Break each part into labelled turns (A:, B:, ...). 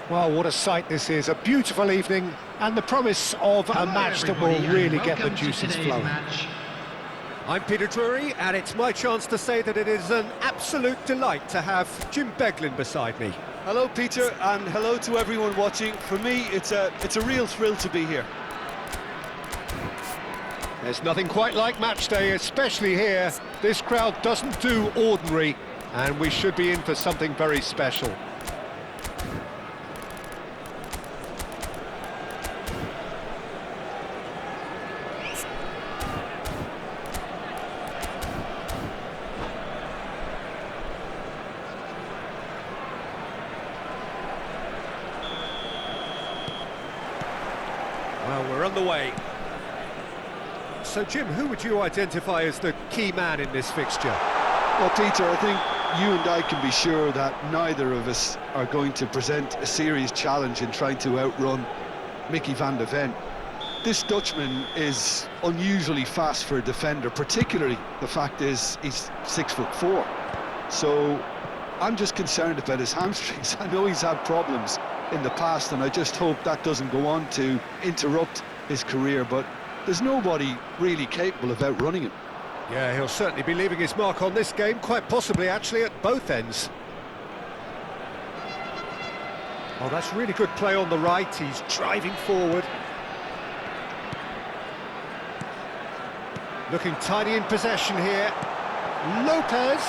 A: Well, what a sight this is. A beautiful evening and the promise of a match that will really get the juices flowing. I'm Peter Drury, and it's my chance to say that it is an absolute delight to have Jim Beglin beside me.
B: Hello, Peter, and hello to everyone watching. For me, it's a real thrill to be here.
A: There's nothing quite like match day, especially here. This crowd doesn't do ordinary, and we should be in for something very special. Well, we're on the way. So, Jim, who would you identify as the key man in this fixture?
B: Well, Peter, I think you and I can be sure that neither of us are going to present a serious challenge in trying to outrun Mickey van de Ven. this Dutchman is unusually fast for a defender, particularly the fact is he's 6'4". So I'm just concerned about his hamstrings. I know he's had problems in the past, and I just hope that doesn't go on to interrupt his career, but there's nobody really capable of outrunning him.
A: Yeah, he'll certainly be leaving his mark on this game, quite possibly actually at both ends. Oh, that's really good play on the right, he's driving forward. Looking tidy in possession here. Lopez,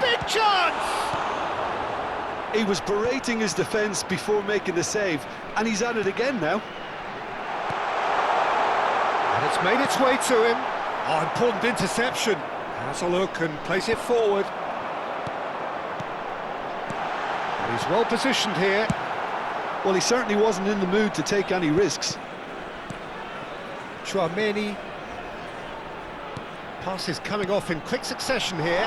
A: big chance!
B: He was berating his defence before making the save, and he's at it again now.
A: And it's made its way to him. Oh, important interception. Has a look and plays it forward. And he's well positioned here.
B: Well, he certainly wasn't in the mood to take any risks.
A: Chouameni. Passes coming off in quick succession here.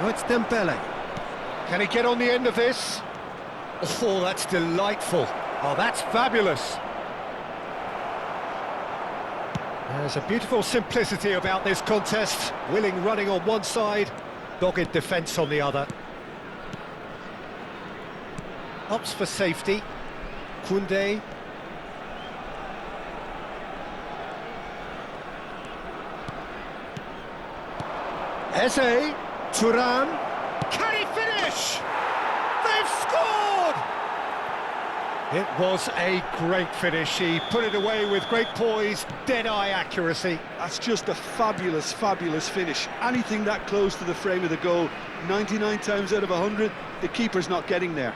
A: Oh, it's Dembele. Can he get on the end of this? Oh, that's delightful. Oh, that's fabulous. There's a beautiful simplicity about this contest. Willing running on one side, dogged defence on the other. Opts for safety. Koundé. Eze, Thuram, can he finish? They've scored! It was a great finish. He put it away with great poise, dead-eye accuracy.
B: That's just a fabulous, fabulous finish. Anything that close to the frame of the goal, 99 times out of 100, the keeper's not getting there.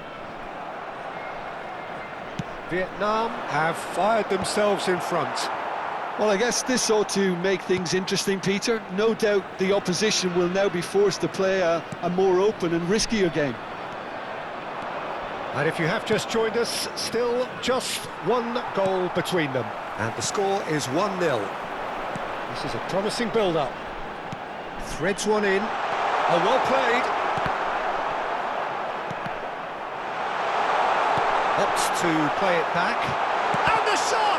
A: Vietnam have fired themselves in front.
B: Well, I guess this ought to make things interesting, Peter. No doubt the opposition will now be forced to play a more open and riskier game.
A: And if you have just joined us, still just one goal between them. And the score is 1-0. This is a promising build-up. Threads one in. Oh, well played. Opts to play it back. And the shot!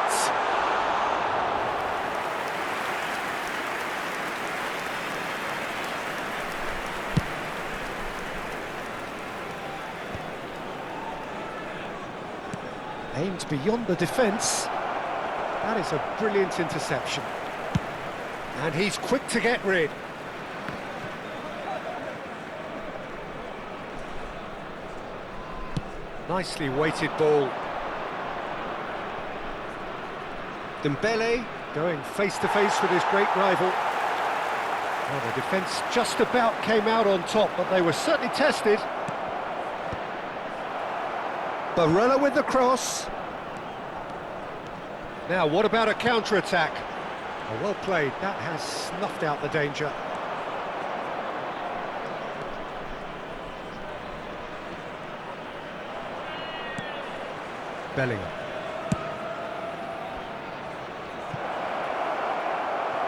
A: Aimed beyond the defence. That is a brilliant interception. And he's quick to get rid. Nicely weighted ball. Dembele going face-to-face with his great rival. Well, the defence just about came out on top, but they were certainly tested. Barella with the cross. Now, what about a counter-attack? Oh, well played. That has snuffed out the danger. Bellingham.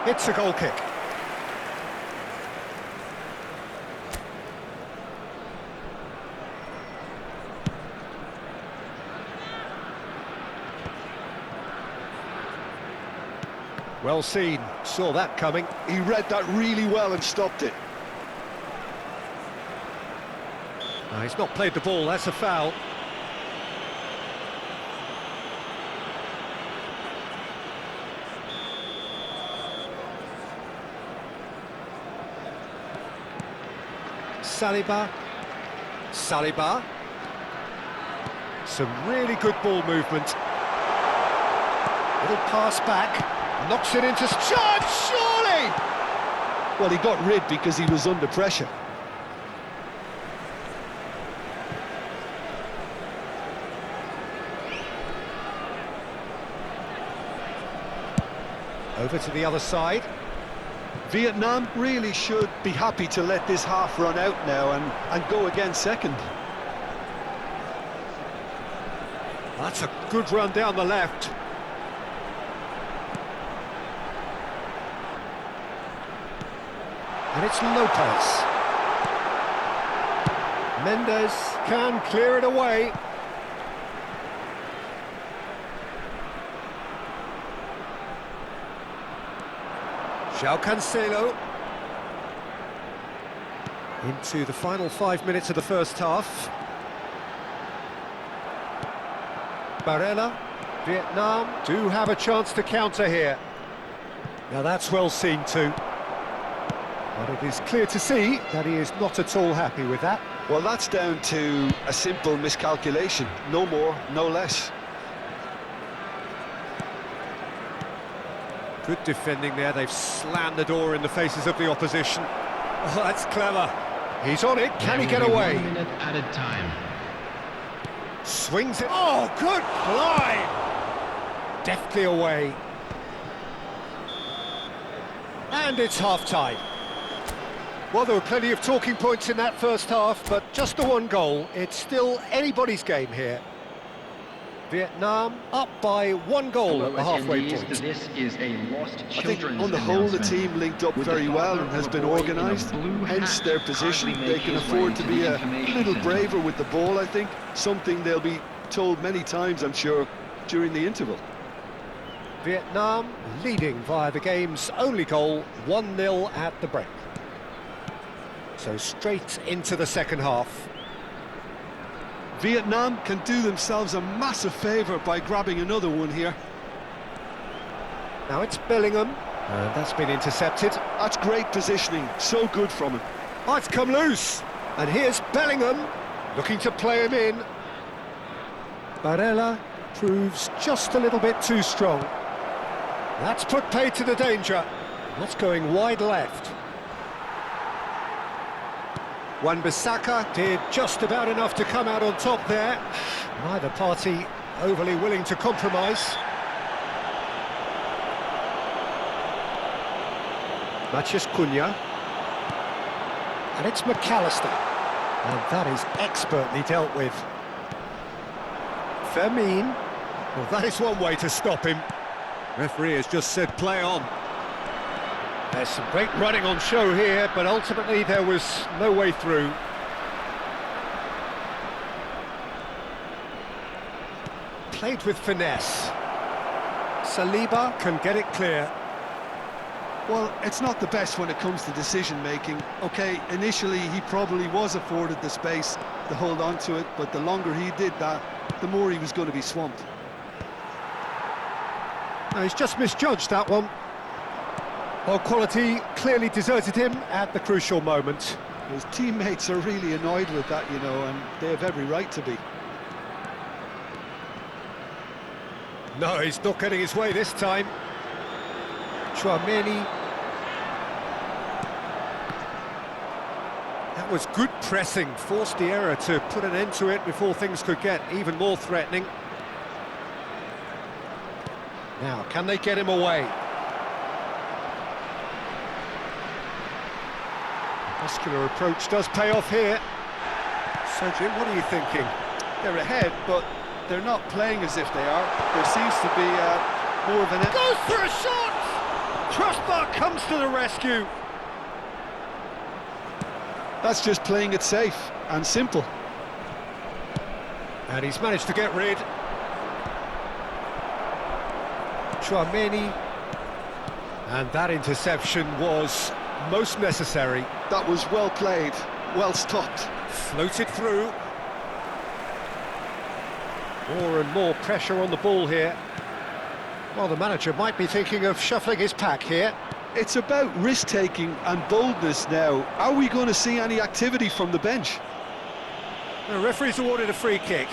A: It's a goal kick. Well seen, saw that coming.
B: He read that really well and stopped it.
A: No, he's not played the ball, that's a foul. Saliba. Some really good ball movement. Little pass back, knocks it into charge, surely!
B: Well, he got rid because he was under pressure.
A: Over to the other side.
B: Vietnam really should be happy to let this half run out now and go again second.
A: That's a good run down the left. And it's Lopez. Mendes can clear it away. João Cancelo. Into the final 5 minutes of the first half. Barella. Vietnam do have a chance to counter here. Now that's well seen too. But it is clear to see that he is not at all happy with that.
B: Well, that's down to a simple miscalculation. No more, no less.
A: Good defending there. They've slammed the door in the faces of the opposition. Oh, that's clever. He's on it. Can he get away?
C: 1 minute added time.
A: Swings it. Oh, good fly! Deftly away. And it's half-time. Well, there were plenty of talking points in that first half, but just the one goal. It's still anybody's game here. Vietnam up by 1 goal at the halfway point.
C: This is a lost
B: I think on the whole the team linked up very well and has been organised, hence their position. They can afford to be a little braver with the ball, I think. Something they'll be told many times, I'm sure, during the interval.
A: Vietnam leading via the game's only goal, 1-0 at the break. So straight into the second half.
B: Vietnam can do themselves a massive favour by grabbing another one here.
A: Now it's Bellingham, and that's been intercepted.
B: That's great positioning, so good from him.
A: Oh, it's come loose, and here's Bellingham, looking to play him in. Barella proves just a little bit too strong. That's put paid to the danger. That's going wide left. Wan-Bissaka did just about enough to come out on top there. Neither party overly willing to compromise. Matheus Cunha. And it's McAllister. And that is expertly dealt with. Fermin. Well, that is one way to stop him. Referee has just said play on. There's some great running on show here, but ultimately there was no way through. Played with finesse. Saliba can get it clear.
B: Well, it's not the best when it comes to decision-making. OK, initially he probably was afforded the space to hold on to it, but the longer he did that, the more he was going to be swamped.
A: No, he's just misjudged that one. Well, quality clearly deserted him at the crucial moment.
B: His teammates are really annoyed with that, you know, and they have every right to be.
A: No, he's not getting his way this time. Tchouaméni. That was good pressing, forced the error to put an end to it before things could get even more threatening. Now, can they get him away? Muscular approach does pay off here. So, Jim, what are you thinking?
B: They're ahead, but they're not playing as if they are. There seems to be more of an...
A: Goes for a shot! Crossbar comes to the rescue.
B: That's just playing it safe and simple.
A: And he's managed to get rid. Tchouaméni. And that interception was most necessary.
B: That was well played, well stopped.
A: Floated through. More and more pressure on the ball here. Well, the manager might be thinking of shuffling his pack here.
B: It's about risk-taking and boldness now. Are we going to see any activity from the bench?
A: The referee's awarded a free kick.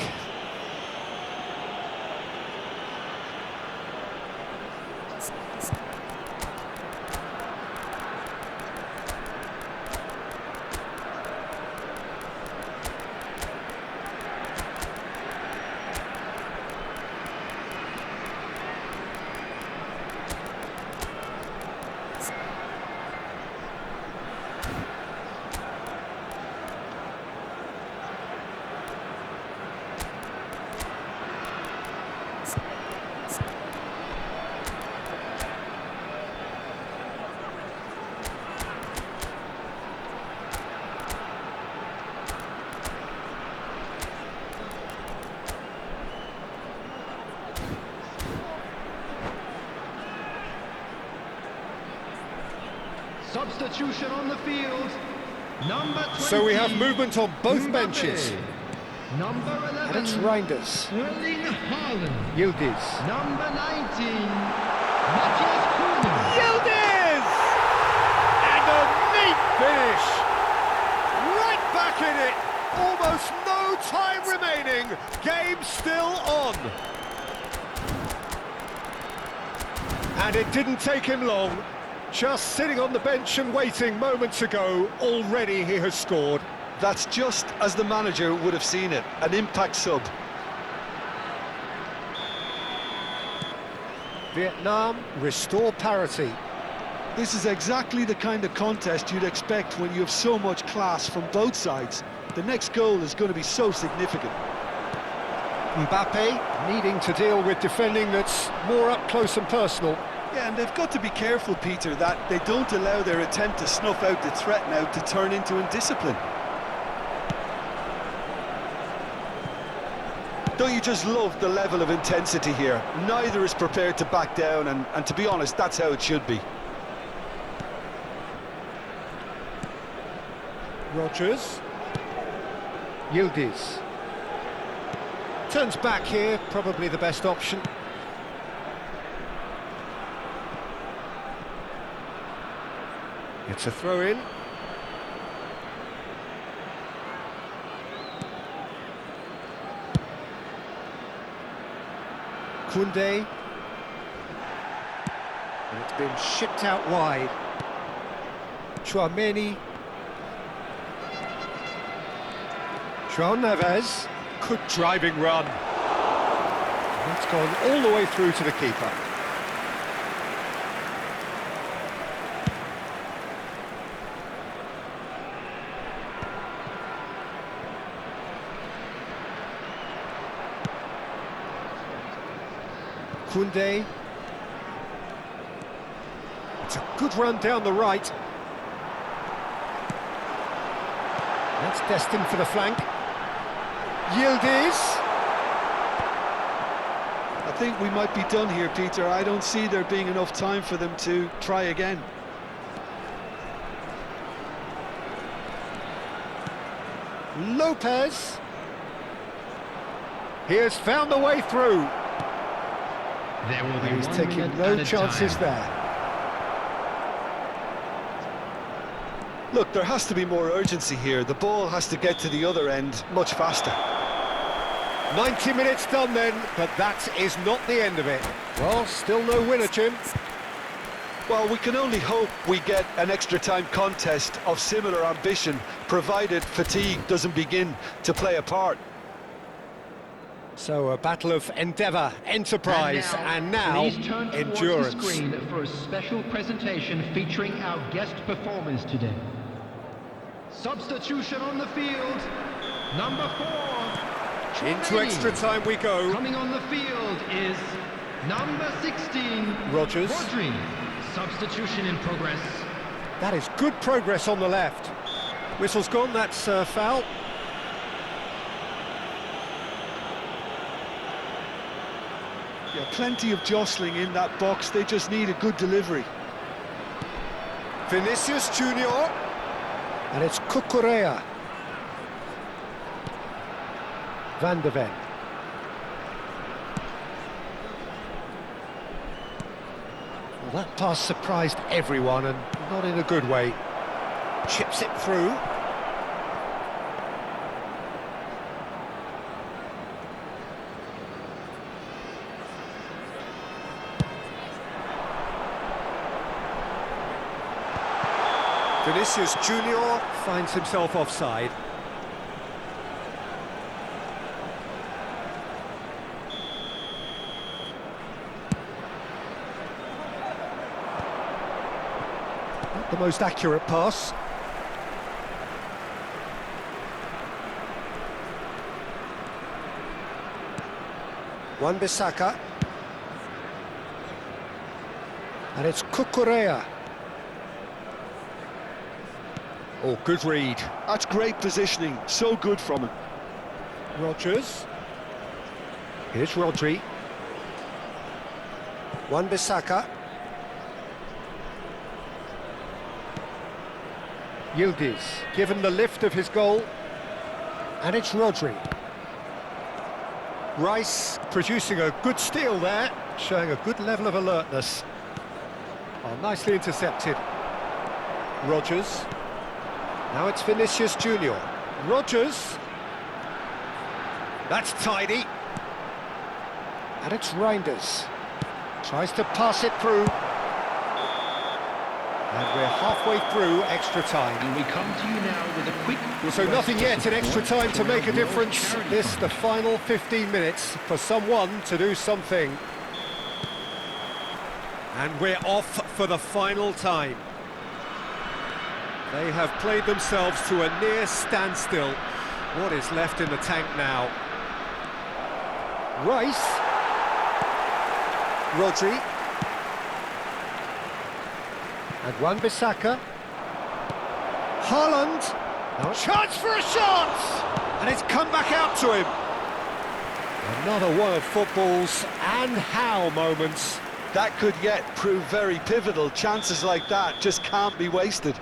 C: Substitution on the field. Number 20.
A: So we have movement on both
C: Mbappe.
A: benches.
C: Number 11.
A: And it's Reinders.
C: Erling Haaland.
A: Yildiz.
C: Number 19. Matthias Cunha.
A: Yildiz! And a neat finish! Right back in it! Almost no time remaining. Game still on. And it didn't take him long. Just sitting on the bench and waiting moments ago, already he has scored.
B: That's just as the manager would have seen it, an impact sub.
A: Vietnam restore parity.
B: This is exactly the kind of contest you'd expect when you have so much class from both sides. The next goal is going to be so significant.
A: Mbappe needing to deal with defending that's more up close and personal.
B: Yeah, and they've got to be careful, Peter, that they don't allow their attempt to snuff out the threat now to turn into indiscipline. Don't you just love the level of intensity here? Neither is prepared to back down, and to be honest, that's how it should be.
A: Rodgers. Yildiz. Turns back here, probably the best option. It's a throw-in. Koundé. And it's been shipped out wide. Tchouaméni. João Neves. Good driving run. That's gone all the way through to the keeper. Koundé. It's a good run down the right. That's destined for the flank. Yildiz.
B: I think we might be done here, Peter. I don't see there being enough time for them to try again.
A: Lopez. He has found the way through.
C: There will be
A: He's
C: 1
A: taking
C: minute
A: no
C: added
A: chances
C: time.
A: there.
B: Look, there has to be more urgency here. The ball has to get to the other end much faster.
A: 90 minutes done then, but that is not the end of it. Well, still no winner, Jim.
B: Well, we can only hope we get an extra time contest of similar ambition, provided fatigue doesn't begin to play a part.
A: So a battle of endeavour, enterprise, and now
C: please turn towards
A: endurance.
C: the screen for a special presentation featuring our guest performers today. Substitution on the field. Number 4.
A: Into
C: Tchouaméni.
A: extra time we go.
C: Coming on the field is number 16.
A: Rodgers.
C: Rodri. Substitution in progress.
A: That is good progress on the left. Whistle's gone, that's foul.
B: Yeah, plenty of jostling in that box. They just need a good delivery.
A: Vinicius Junior. And it's Cucurella. Van de Ven. Well, that pass surprised everyone, and not in a good way. Chips it through. Vinicius Junior finds himself offside. Not the most accurate pass. Wan-Bissaka. And it's Cucurella. Oh, good read.
B: That's great positioning. So good from him.
A: Rodgers. Here's Rodri. Wan-Bissaka. Yildiz, given the lift of his goal. And it's Rodri. Rice producing a good steal there, showing a good level of alertness. Oh, nicely intercepted. Rodgers. Now it's Vinicius Junior. Rodgers. That's tidy. And it's Reinders. Tries to pass it through. And we're halfway through extra time.
C: And we come to you now with a quick...
A: So nothing yet in extra time to make a difference. This, the final 15 minutes for someone to do something. And we're off for the final time. They have played themselves to a near standstill. What is left in the tank now? Rice. Rodri. And Wan-Bissaka. Haaland. Now chance for a shot! And it's come back out to him. Another one of football's and how moments.
B: That could yet prove very pivotal. Chances like that just can't be wasted.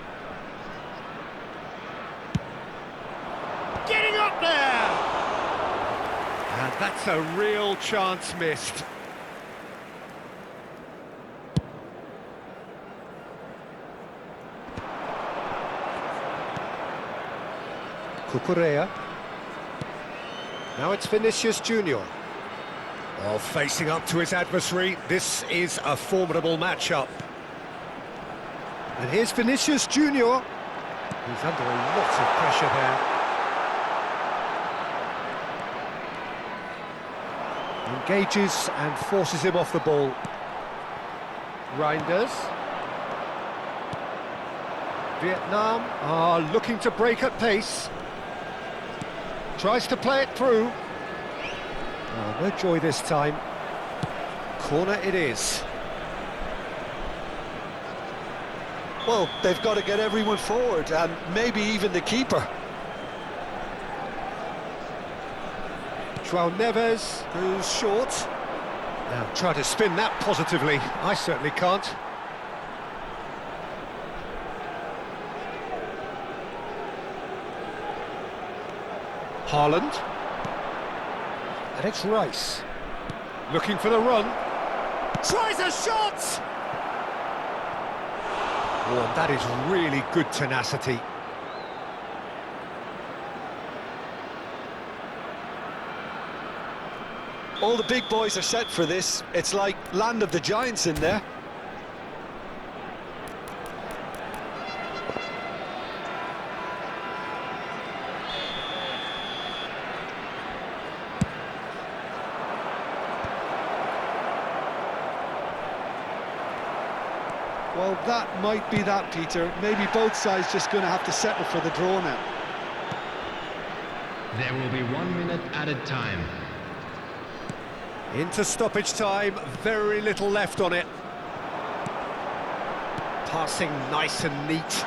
A: Getting up there! And that's a real chance missed. Cucurella. Now it's Vinicius Junior. Oh, facing up to his adversary, this is a formidable matchup. And here's Vinicius Junior. He's under a lot of pressure there. Engages and forces him off the ball. Reinders. Vietnam are looking to break at pace. Tries to play it through. Oh, no joy this time. Corner it is.
B: Well, they've got to get everyone forward, and maybe even the keeper.
A: João Neves goes short. Now try to spin that positively. I certainly can't. Haaland. And it's Rice. Looking for the run. Tries a shot! Oh, that is really good tenacity.
B: All the big boys are set for this. It's like Land of the Giants in there. Well, that might be that, Peter. Maybe both sides just going to have to settle for the draw now.
C: There will be 1 minute added time.
A: Into stoppage time, very little left on it. Passing nice and neat.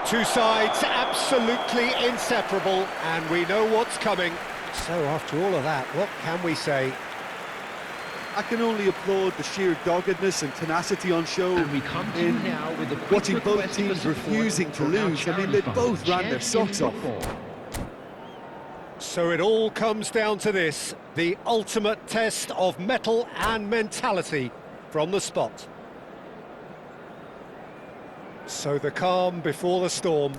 A: Two sides absolutely inseparable, and we know what's coming. So after all of that, what can we say?
B: I can only applaud the sheer doggedness and tenacity on show
C: And we come to you
B: in
C: now with a quick
B: watching both
C: request for
B: teams
C: support
B: refusing to
C: for our
B: lose. I mean, they
C: charity
B: both
C: fund,
B: ran their socks off.
C: Football.
A: So it all comes down to this, the ultimate test of mettle and mentality from the spot. So the calm before the storm.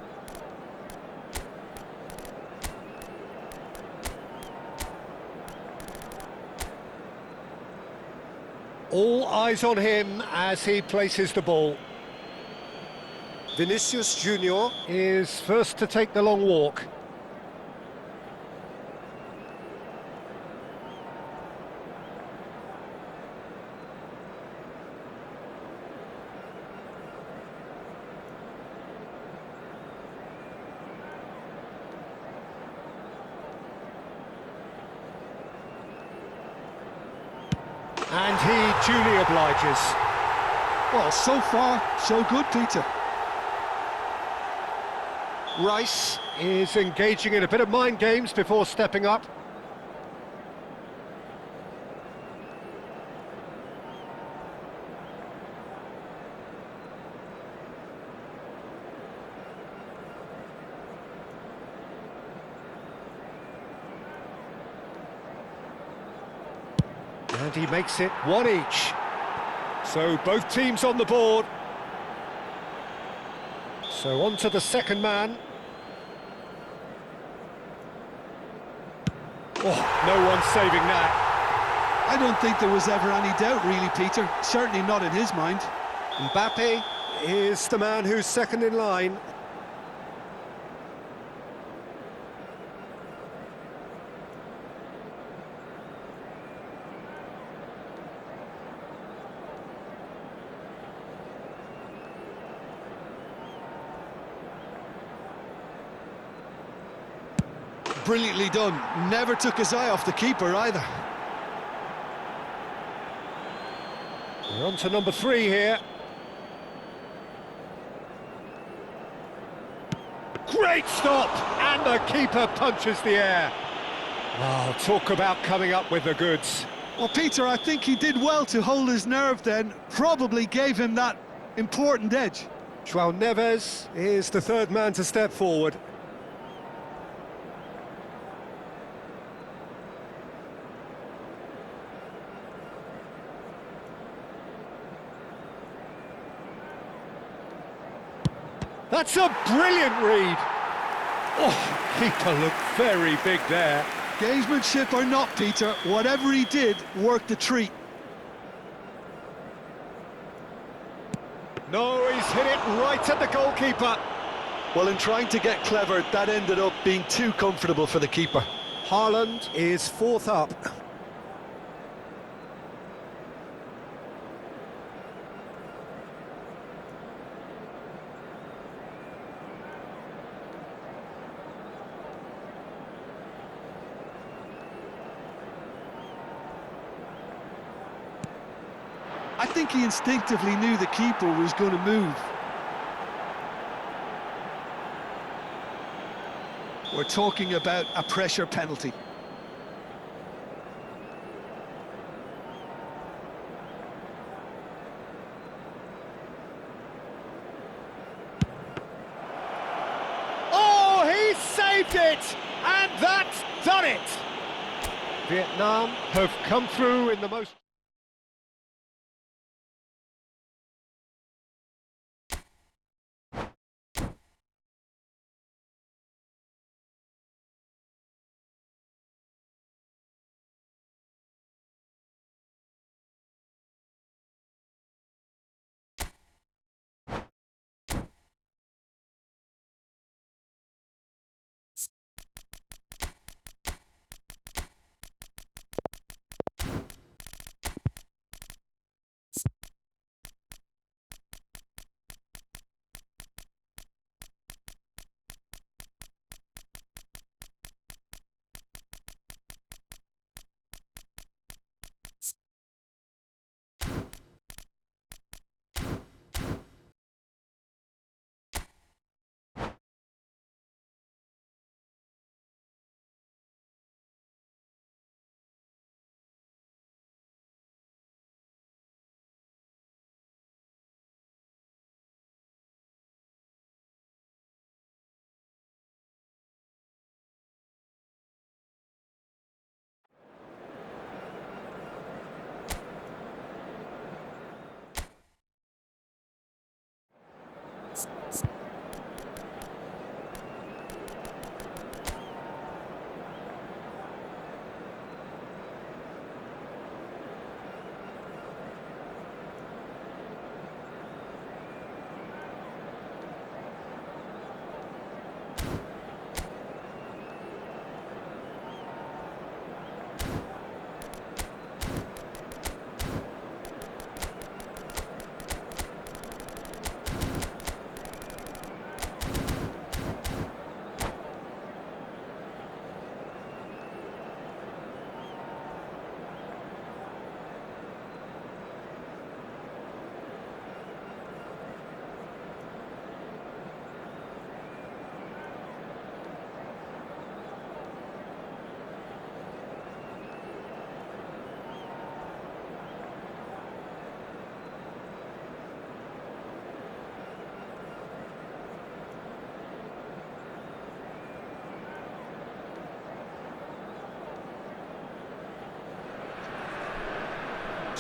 A: All eyes on him as he places the ball. Vinicius Junior is first to take the long walk. And he duly obliges.
B: Well, so far, so good, Peter.
A: Rice is engaging in a bit of mind games before stepping up. And he makes it one each. So both teams on the board. So on to the second man. Oh, no one's saving that.
B: I don't think there was ever any doubt, really, Peter. Certainly not in his mind.
A: Mbappe is the man who's second in line.
B: Brilliantly done. Never took his eye off the keeper either.
A: We're on to number 3 here. Great stop! And the keeper punches the air. Oh, talk about coming up with the goods.
B: Well, Peter, I think he did well to hold his nerve then. Probably gave him that important edge.
A: João Neves is the third man to step forward. That's a brilliant read. Oh, keeper looked very big there.
B: Gamesmanship or not, Peter, whatever he did worked a treat.
A: No, he's hit it right at the goalkeeper.
B: Well, in trying to get clever, that ended up being too comfortable for the keeper.
A: Haaland is fourth up.
B: I think he instinctively knew the keeper was going to move. We're talking about a pressure penalty.
A: Oh, he saved it! And that's done it! Vietnam have come through in the most...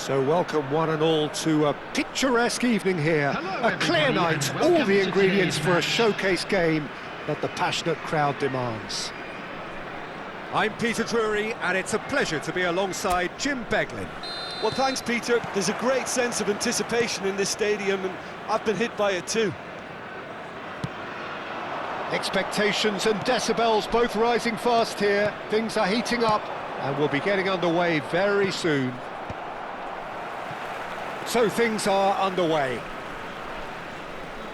A: So welcome one and all to a picturesque evening here.
C: Hello,
A: A clear
C: everybody,
A: night,
C: and
A: all
C: welcome
A: the
C: to
A: ingredients
C: today's
A: for a
C: match.
A: showcase game that the passionate crowd demands. I'm Peter Drury, and it's a pleasure to be alongside Jim Beglin.
D: Well, thanks, Peter. There's a great sense of anticipation in this stadium, and I've been hit by it too.
A: Expectations and decibels both rising fast here. Things are heating up, and we'll be getting underway very soon. So things are underway.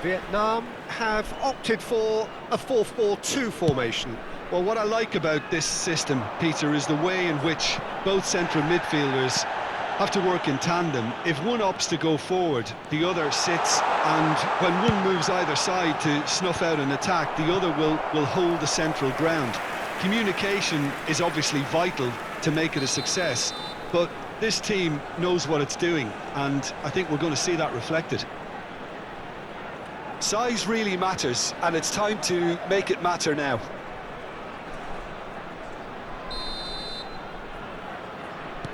A: Vietnam have opted for a 4-4-2 formation.
B: Well, what I like about this system, Peter, is the way in which both central midfielders have to work in tandem. If one opts to go forward, the other sits, and when one moves either side to snuff out an attack, the other will hold the central ground. Communication is obviously vital to make it a success, but this team knows what it's doing, and I think we're going to see that reflected. Size really matters, and it's time to make it matter now.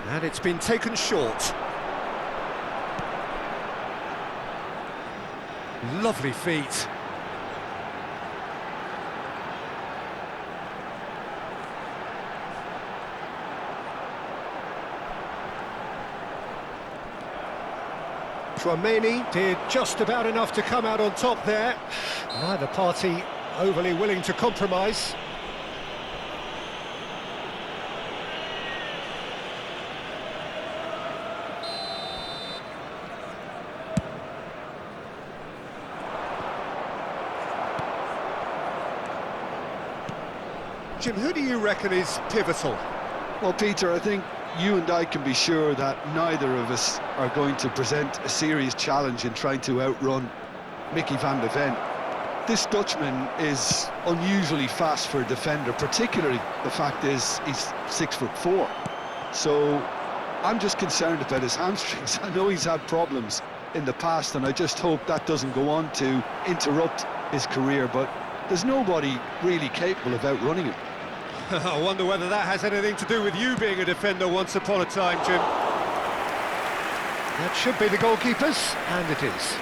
A: And it's been taken short. Lovely feet. Chouameni did just about enough to come out on top there. Neither party overly willing to compromise. Jim, who do you reckon is pivotal?
B: Well, Peter, I think you and I can be sure that neither of us are going to present a serious challenge in trying to outrun Mickey van de Ven. This Dutchman is unusually fast for a defender, particularly the fact is he's 6'4". So I'm just concerned about his hamstrings. I know he's had problems in the past, and I just hope that doesn't go on to interrupt his career, but there's nobody really capable of outrunning him.
A: I wonder whether that has anything to do with you being a defender once upon a time, Jim. That should be the goalkeepers, and it is.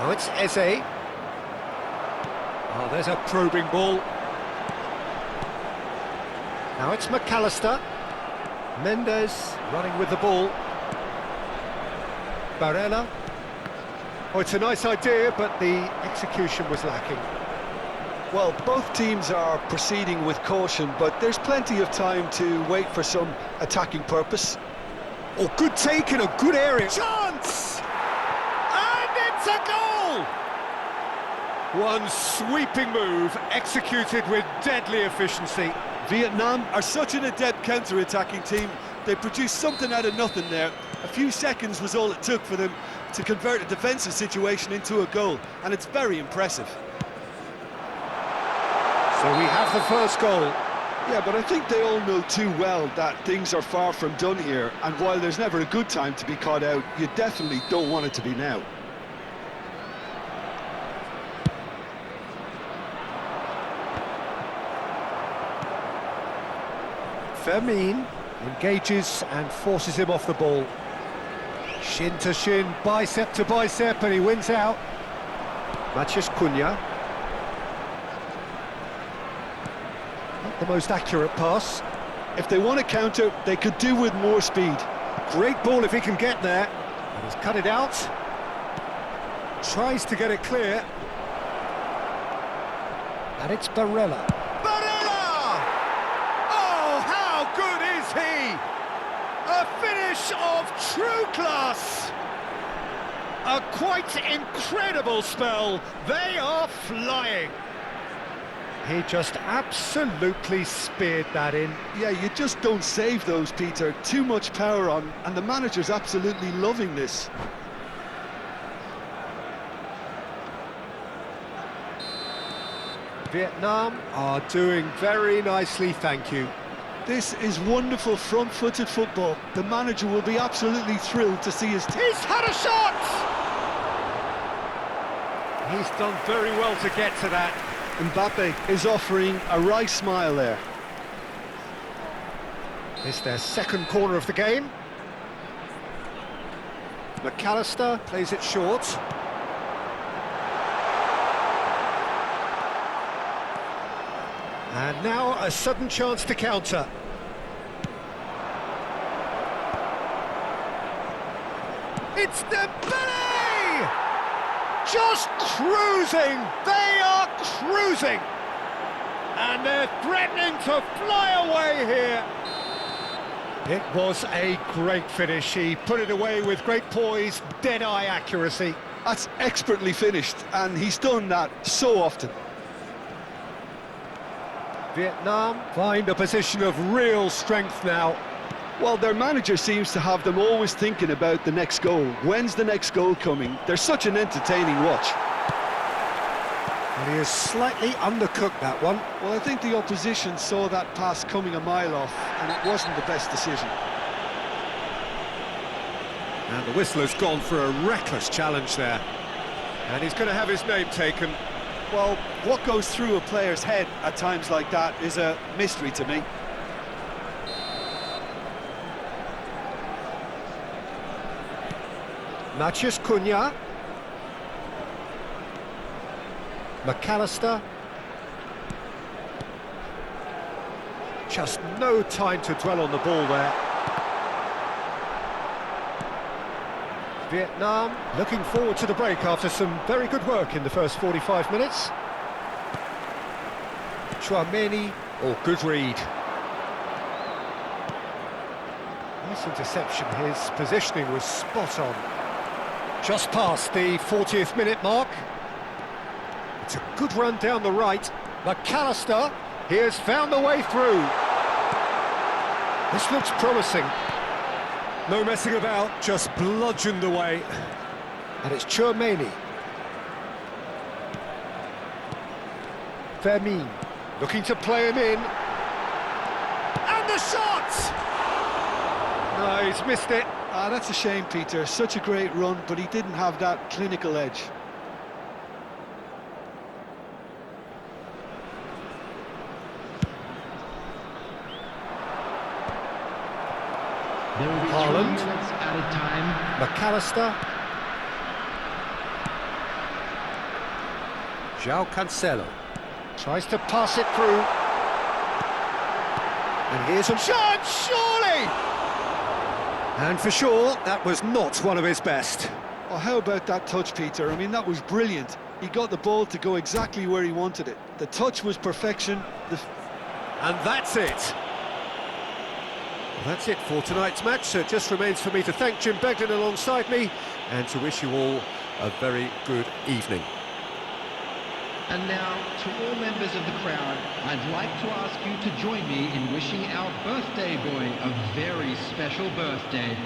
A: Oh, it's Eze. Oh, there's a probing ball. Now it's McAllister. Mendes running with the ball. Barella. Oh, it's a nice idea, but the execution was lacking.
D: Well, both teams are proceeding with caution, but there's plenty of time to wait for some attacking purpose.
A: Oh, good take in a good area. Chance! And it's a goal! One sweeping move, executed with deadly efficiency.
D: Vietnam are such an adept counter-attacking team. They produced something out of nothing there. A few seconds was all it took for them to convert a defensive situation into a goal, and it's very impressive.
A: So we have the first goal.
B: Yeah, but I think they all know too well that things are far from done here, and while there's never a good time to be caught out, you definitely don't want it to be now.
A: Fermin engages and forces him off the ball. Shin to shin, bicep to bicep, and he wins out. Matheus Cunha. Not the most accurate pass.
B: If they want to counter, they could do with more speed.
A: Great ball if he can get there. And he's cut it out. Tries to get it clear. And it's Barella. Barella! Oh, how good is he? A finish of true class. A quite incredible spell. They are flying. He just absolutely speared that in.
B: Yeah, you just don't save those, Peter. Too much power on, and the manager's absolutely loving this.
A: Vietnam are doing very nicely, thank you.
B: This is wonderful front-footed football. The manager will be absolutely thrilled to see his team.
A: He's had a shot! He's done very well to get to that.
B: Mbappe is offering a wry smile there.
A: It's their second corner of the game. McAllister plays it short. And now a sudden chance to counter. It's Dembele! Just cruising! They are cruising! And they're threatening to fly away here. It was a great finish. He put it away with great poise, dead-eye accuracy.
B: That's expertly finished, and he's done that so often.
A: Vietnam find a position of real strength now.
B: Well, their manager seems to have them always thinking about the next goal. When's the next goal coming? They're such an entertaining watch.
A: And he is slightly undercooked, that one.
B: Well, I think the opposition saw that pass coming a mile off, and it wasn't the best decision.
A: And the whistle has gone for a reckless challenge there. And he's going to have his name taken.
D: Well, what goes through a player's head at times like that is a mystery to me.
A: Matheus Cunha. McAllister. Just no time to dwell on the ball there. Vietnam looking forward to the break after some very good work in the first 45 minutes. Chouameni, or good read. Nice interception, his positioning was spot on. Just past the 40th minute mark. It's a good run down the right. McAllister, he has found the way through. This looks promising. No messing about, just bludgeoned away. And it's Chouameni. Fermin, looking to play him in. And the shot! No, he's missed it.
B: Ah, that's a shame, Peter. Such a great run, but he didn't have that clinical edge.
C: There will be
A: Haaland.
C: 3 minutes added time.
A: McAllister. João Cancelo tries to pass it through. And here's a shot, surely! And for sure, that was not one of his best.
B: Oh, how about that touch, Peter? I mean, that was brilliant. He got the ball to go exactly where he wanted it. The touch was perfection.
A: And that's it. That's it for tonight's match, so it just remains for me to thank Jim Beglin alongside me and to wish you all a very good evening.
C: And now, to all members of the crowd, I'd like to ask you to join me in wishing our birthday boy a very special birthday.